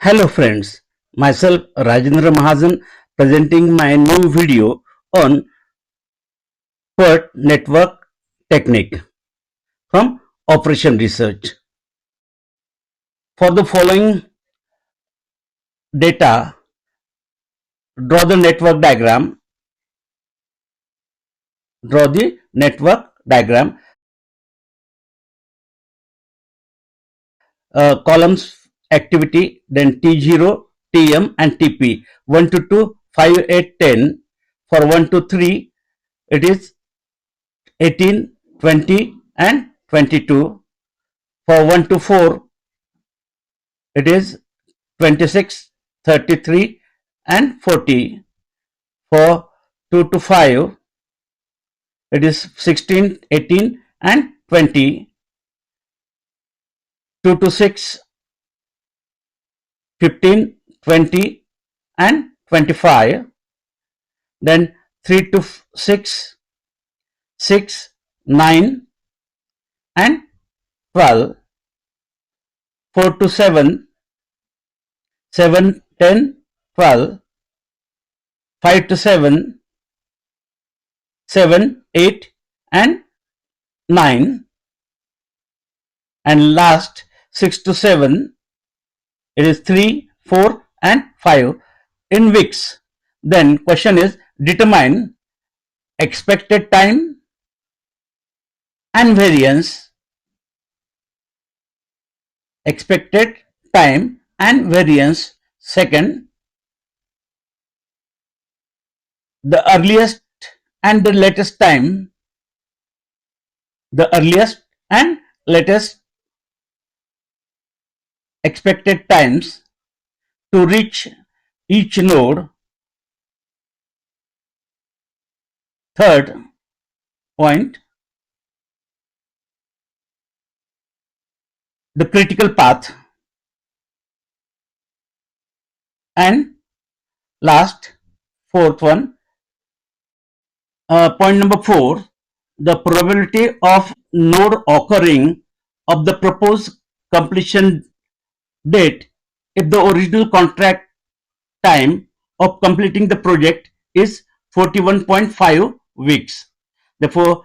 Hello friends, myself Rajendra Mahajan presenting my new video on PERT network technique from Operation Research. For the following data, draw the network diagram. Draw the network diagram. Columns activity, then T0, Tm and Tp. 1 to 2, 5, 8, 10. For 1 to 3, it is 18, 20 and 22. For 1 to 4, it is 26, 33 and 40. For 2 to 5, it is 16, 18 and 20. 2 to 6, 15, 20 and 25. Then 3 to 6, 6, 9 and 12. 4 to 7, 7, 10, 12. 5 to 7, 7, 8 and 9. And last 6 to 7, it is 3, 4 and 5 in weeks. Then question is determine expected time and variance. Expected time and variance. Second, the earliest and the latest time. The earliest and latest expected times to reach each node. Third point, the critical path. And last, fourth one, point number 4, the probability of node occurring of the proposed completion date if the original contract time of completing the project is 41.5 weeks. Therefore,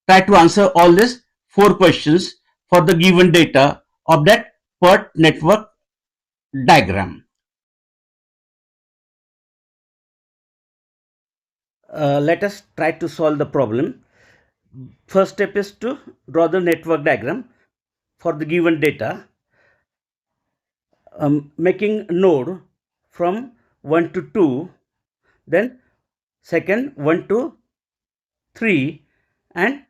try to answer all these 4 questions for the given data of that PERT network diagram. Let us try to solve the problem. First step is to draw the network diagram for the given data, making node from 1 to 2, then second 1 to 3 and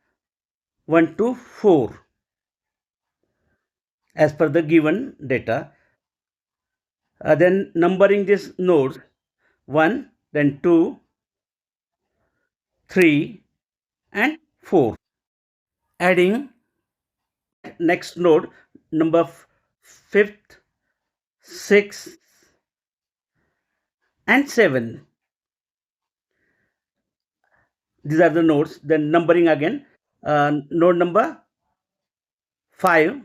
1 to 4 as per the given data. Then numbering these nodes 1, then 2, 3 and 4. Adding next node number 5th, 6th and 7. These are the nodes. Then numbering again. Node number 5,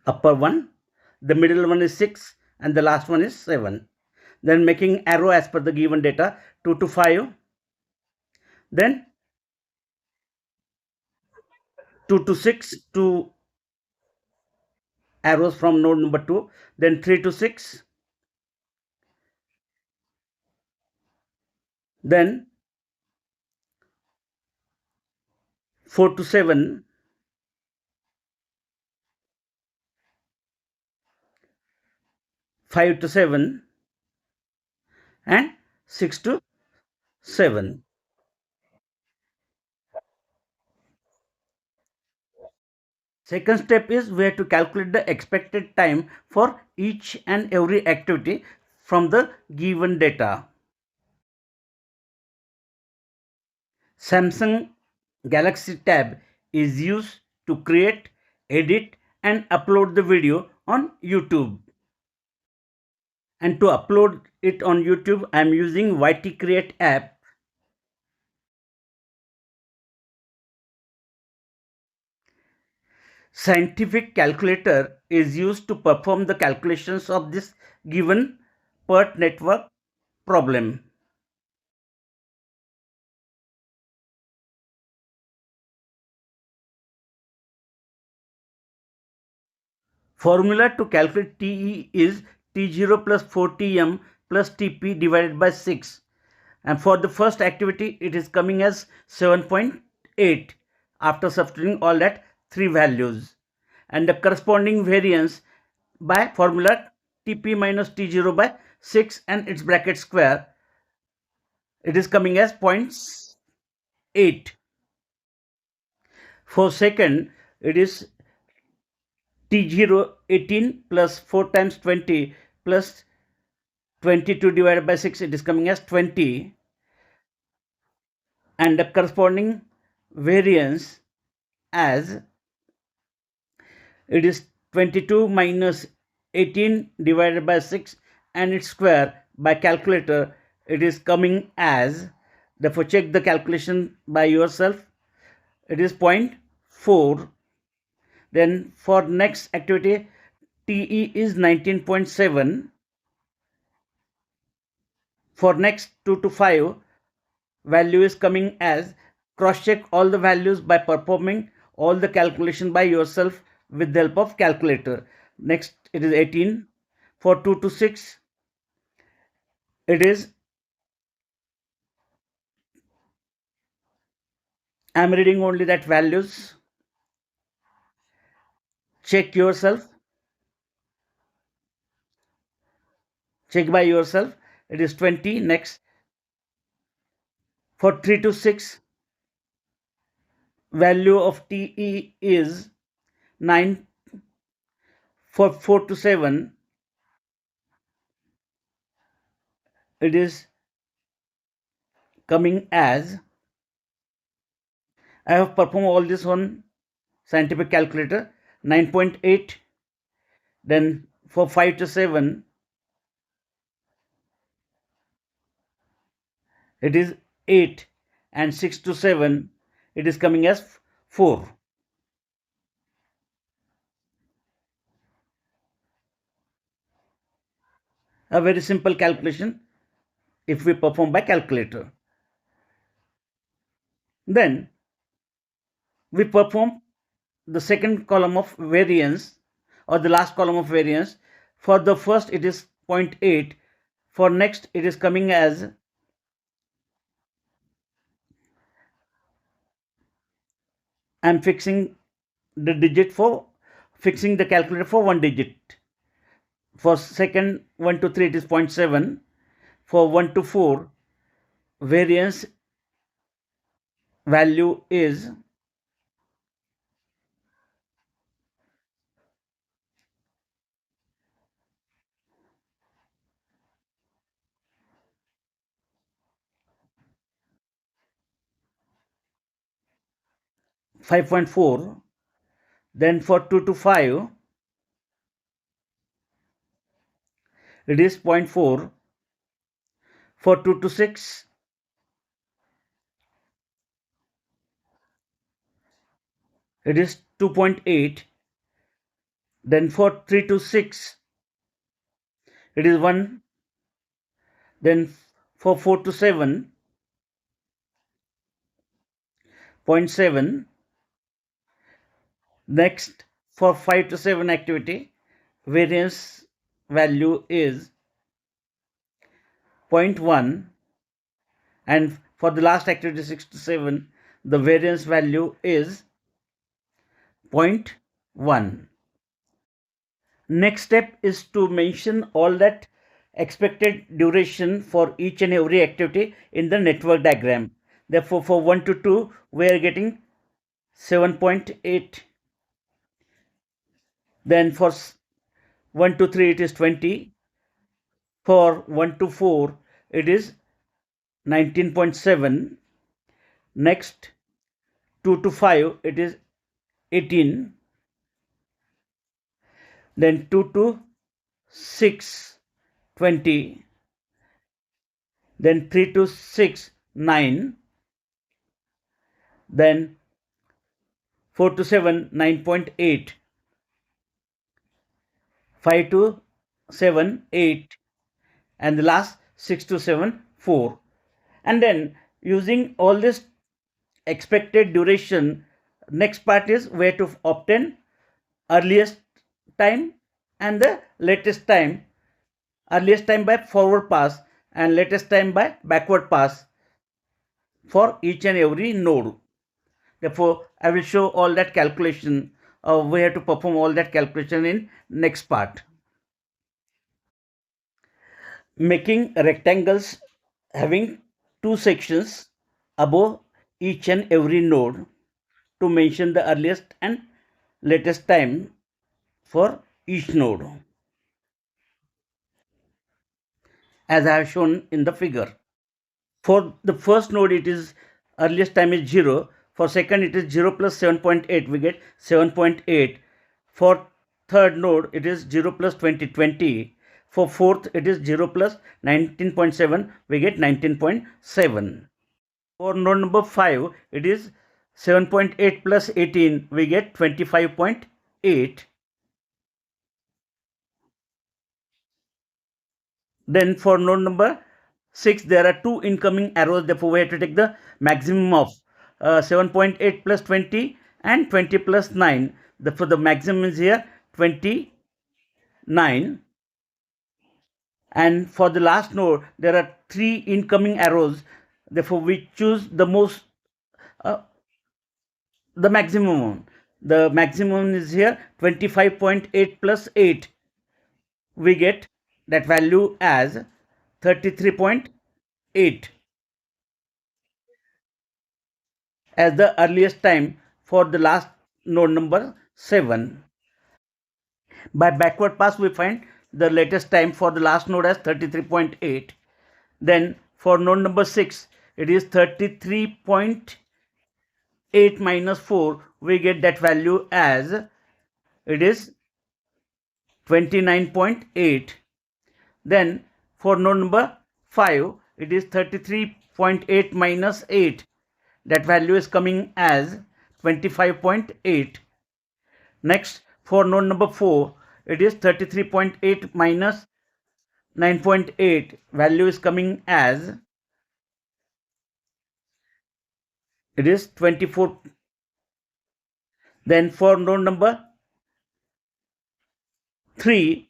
upper one, the middle one is 6 and the last one is 7. Then making arrow as per the given data 2 to 5. Then 2 to 6, 2 arrows from node number 2. Then 3 to 6. Then 4 to 7. 5 to 7 and 6 to 7. Second step is we have to calculate the expected time for each and every activity from the given data. Samsung Galaxy Tab is used to create, edit and upload the video on YouTube. And to upload it on YouTube, I am using YT Create app. Scientific calculator is used to perform the calculations of this given PERT network problem. Formula to calculate TE is T0 plus 4Tm plus TP divided by 6. And for the first activity, it is coming as 7.8 after substituting all that three values. And the corresponding variance by formula Tp minus T0 by 6 and its bracket square, it is coming as 0.8. For second, it is T0 18 plus 4 times 20 plus 22 divided by 6, it is coming as 20. And the corresponding variance as it is 22 minus 18 divided by 6 and its square by calculator, it is coming as, therefore check the calculation by yourself, it is 0.4. Then for next activity, TE is 19.7. For next 2 to 5, value is coming as, cross check all the values by performing all the calculation by yourself with the help of calculator. Next it is 18. For 2 to 6, it is, I am reading only that values, check yourself, check by yourself, it is 20. Next for 3 to 6, value of TE is 9. For 4 to 7, it is coming as, I have performed all this on scientific calculator, 9.8. Then for 5 to 7, it is 8, and 6 to 7, it is coming as 4. A very simple calculation if we perform by calculator. Then we perform the second column of variance, or the last column of variance. For the first it is 0.8. For next it is coming as, I am fixing the digit for, fixing the calculator for one digit. For second 1 to 3 it is 0.7. For 1 to 4, variance value is 5.4. Then for 2 to 5, it is 0.4. For 2 to 6, it is 2.8. Then for 3 to 6, it is 1. Then for 4 to 7, 0.7. Next for 5 to 7 activity, variance value is 0.1. And for the last activity 6 to 7, the variance value is 0.1. Next step is to mention all that expected duration for each and every activity in the network diagram. Therefore, for 1 to 2, we are getting 7.8. Then for 1 to 3, it is 20. For 1 to 4, it is 19.7. Next, 2 to 5, it is 18. Then 2 to 6, 20. Then 3 to 6, 9. Then 4 to 7, 9.8. 5 to 7, 8. And the last 6 to 7, 4. And then using all this expected duration, next part is where to obtain earliest time and the latest time, earliest time by forward pass and latest time by backward pass for each and every node. Therefore, I will show all that calculation, where to perform all that calculation in next part. Making rectangles having two sections above each and every node to mention the earliest and latest time for each node, as I have shown in the figure. For the first node, it is earliest time is 0. For second, it is 0 plus 7.8. We get 7.8. For third node, it is 0 plus 20. For fourth, it is 0 plus 19.7. We get 19.7. For node number 5, it is 7.8 plus 18. We get 25.8. Then for node number 6, there are two incoming arrows. Therefore, we have to take the maximum of 7.8 plus 20 and 20 plus 9. Therefore, the maximum is here 29. And for the last node, there are three incoming arrows. Therefore, we choose the maximum one. The maximum is here 25.8 plus 8. We get that value as 33.8 as the earliest time for the last node number 7. By backward pass, we find the latest time for the last node as 33.8. Then for node number 6, it is 33.8 minus 4. We get that value as it is 29.8. Then for node number 5, it is 33.8 minus 8. That value is coming as 25.8. Next, for node number 4, it is 33.8 minus 9.8. Value is coming as it is 24. Then for node number 3,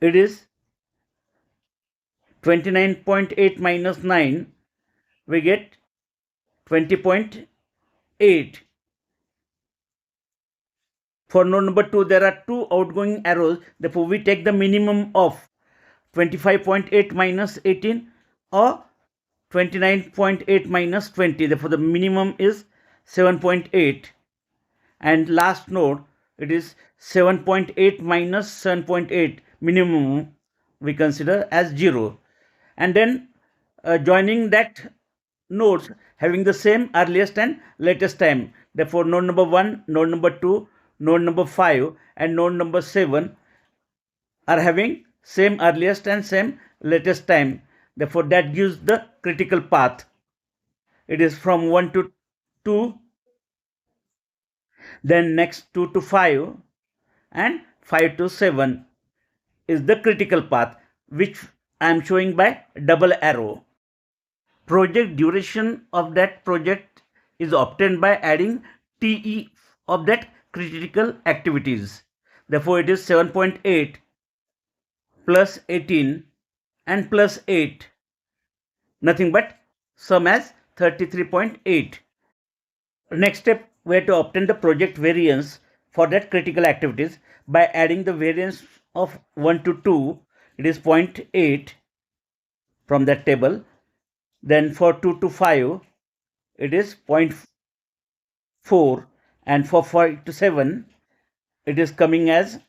it is 29.8 minus 9. We get 20.8. For node number 2, there are two outgoing arrows. Therefore, we take the minimum of 25.8 minus 18 or 29.8 minus 20. Therefore, the minimum is 7.8. And last node, it is 7.8 minus 7.8. Minimum we consider as 0. And then joining that nodes having the same earliest and latest time. Therefore, node number 1, node number 2, node number 5 and node number 7 are having same earliest and same latest time. Therefore, that gives the critical path. It is from 1 to 2, then next 2 to 5 and 5 to 7 is the critical path, which I am showing by double arrow. Project duration of that project is obtained by adding TE of that critical activities. Therefore, it is 7.8 plus 18 and plus 8. Nothing but sum as 33.8. Next step, we have to obtain the project variance for that critical activities by adding the variance of 1 to 2. It is 0.8 from that table. Then for 2 to 5, it is 0.4. And for 5 to 7, it is coming as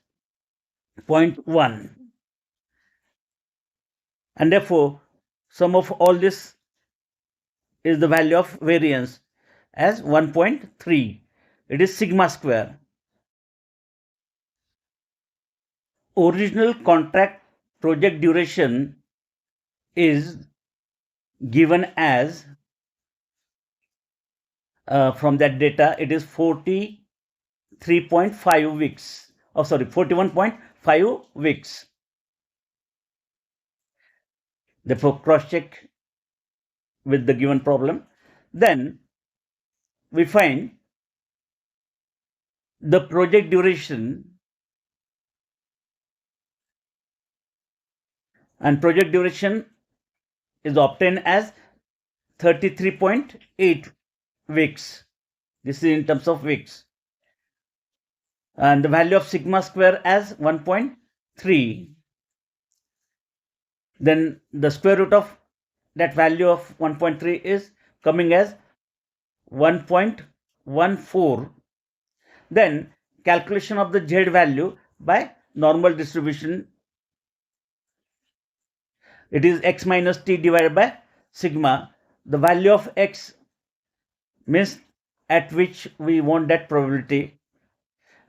0.1. And therefore, sum of all this is the value of variance as 1.3. It is sigma square. Original contract project duration is given as from that data, it is 43.5 weeks. 41.5 weeks. Therefore, cross-check with the given problem. Then we find the project duration, and project duration is obtained as 33.8 weeks. This is in terms of weeks. And the value of sigma square as 1.3. Then the square root of that value of 1.3 is coming as 1.14. Then calculation of the z value by normal distribution. It is x minus t divided by sigma. The value of x means at which we want that probability.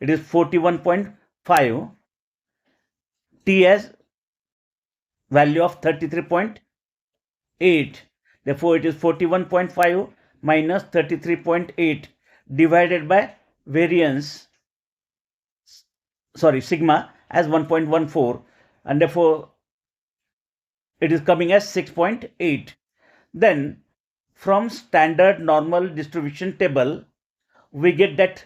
It is 41.5. T as value of 33.8. Therefore, it is 41.5 minus 33.8 divided by variance, sigma as 1.14, and therefore it is coming as 6.8. Then from standard normal distribution table, we get that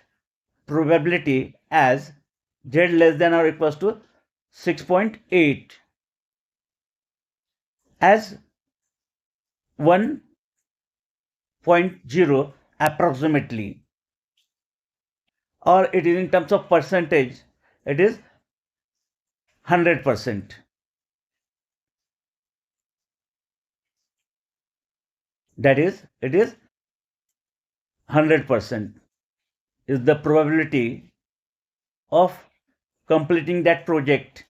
probability as z less than or equals to 6.8 as 1.0 approximately, or it is in terms of percentage, it is 100%. That is, it is 100% is the probability of completing that project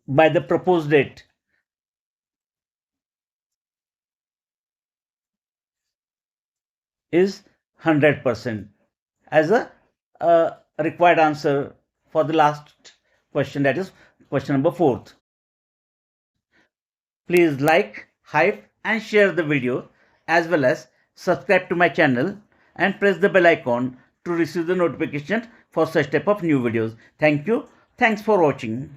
by the proposed date. Is 100% as a required answer for the last question, that is question number 4. Please like, hype and share the video, as well as subscribe to my channel and press the bell icon to receive the notification for such type of new videos. Thank you. Thanks for watching.